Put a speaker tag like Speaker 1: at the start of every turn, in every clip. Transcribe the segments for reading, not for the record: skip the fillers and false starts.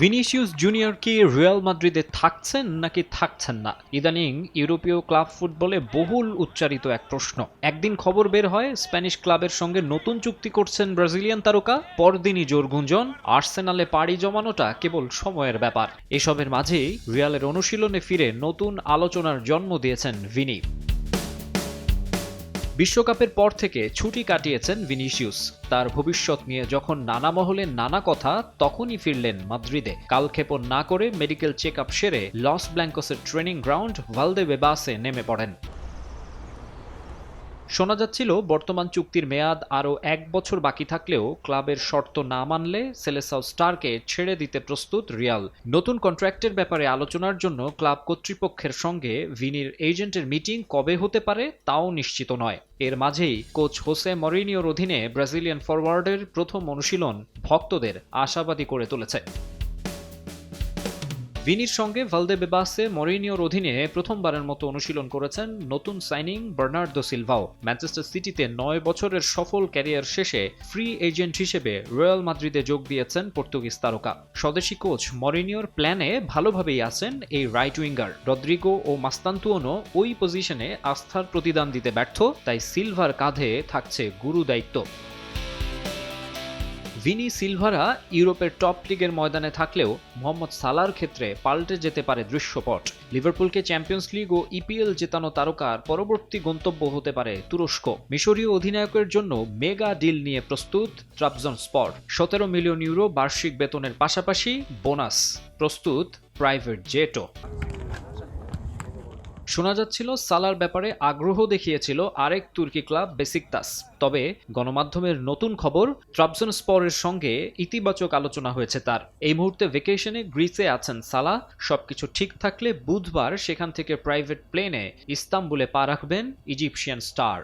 Speaker 1: Vinicius junior কি Real মাদ্রিদে থাকছেন নাকি থাকছেন না? ইদানিং ইউরোপীয় ক্লাব ফুটবলে বহুল উচ্চারিত এক প্রশ্ন। একদিন খবর বের হয় স্প্যানিশ ক্লাবের সঙ্গে নতুন চুক্তি করছেন ব্রাজিলিয়ান তারকা, পরদিনই জোর গুঞ্জন আর্সেনালে পাড়ি জমানোটা কেবল সময়ের ব্যাপার। এসবের মাঝেই রিয়ালের অনুশীলনে ফিরে নতুন আলোচনার জন্ম দিয়েছেন ভিনি। বিশ্বকাপের পর থেকে ছুটি কাটিয়েছেন ভিনিসিয়াস। তার ভবিষ্যৎ নিয়ে যখন নানা মহলে নানা কথা, তখনই ফিরলেন মাদ্রিদে। কালক্ষেপণ না করে মেডিকেল চেকআপ সেরে লস ব্ল্যাঙ্কোসের ট্রেনিং গ্রাউন্ড ভালদেবেবাসে নেমে পড়েন। শোনা যাচ্ছিল বর্তমান চুক্তির মেয়াদ আরও 1 বছর বাকি থাকলেও ক্লাবের শর্ত না মানলে সেলেসাও স্টারকে ছেড়ে দিতে প্রস্তুত রিয়াল। নতুন কন্ট্রাক্টের ব্যাপারে আলোচনার জন্য ক্লাব কর্তৃপক্ষের সঙ্গে ভিনির এজেন্টের মিটিং কবে হতে পারে তাও নিশ্চিত নয়। এর মাঝেই কোচ হোসে মরিনিওর অধীনে ব্রাজিলিয়ান ফরওয়ার্ডের প্রথম অনুশীলন ভক্তদের আশাবাদী করে তুলেছে। ভিনির সঙ্গে ভালদেবেবাসে মরিনিওর অধীনে প্রথমবারের মতো অনুশীলন করেছেন নতুন সাইনিং বার্নার্দো সিলভাও। ম্যানচেস্টার সিটিতে 9 বছরের সফল ক্যারিয়ার শেষে ফ্রি এজেন্ট হিসেবে রয়্যাল মাদ্রিদে যোগ দিয়েছেন পর্তুগিজ তারকা। স্বদেশি কোচ মরিনিওর প্ল্যানে ভালোভাবেই আছেন এই রাইট উইঙ্গার। রদ্রিগো ও মাস্তান্তুয়ানো ওই পজিশনে আস্থার প্রতিদান দিতে ব্যর্থ, তাই সিলভার কাঁধে থাকছে গুরু দায়িত্ব। ভিনি সিলভারা ইউরোপের টপ লিগের ময়দানে থাকলেও মোহাম্মদ সালার ক্ষেত্রে পাল্টে যেতে পারে দৃশ্যপট। লিভারপুলকে চ্যাম্পিয়ন্স লিগ ও ইপিএল জেতানো তারকার পরবর্তী গন্তব্য হতে পারে তুরস্ক। মিশরীয় অধিনায়কের জন্য মেগা ডিল নিয়ে প্রস্তুত ট্রাবজনস্পর। 17 মিলিয়ন ইউরো বার্ষিক বেতনের পাশাপাশি বোনাস, প্রস্তুত প্রাইভেট জেটও। শোনা যাচ্ছিল সালার ব্যাপারে আগ্রহ দেখিয়েছিল আরেক তুর্কি ক্লাব বেসিকতাস। তবে গণমাধ্যমের নতুন খবর, ট্রাবজনস্পরের সঙ্গে ইতিবাচক আলোচনা হয়েছে তার। এই মুহূর্তে ভ্যাকেশনে গ্রিসে আছেন সালা। সবকিছু ঠিক থাকলে বুধবার সেখান থেকে প্রাইভেট প্লেনে ইস্তাম্বুলে পা রাখবেন ইজিপশিয়ান স্টার।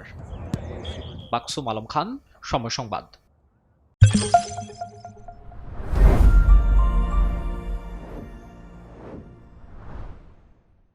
Speaker 1: বাকসুম আলম খান, সময় সংবাদ।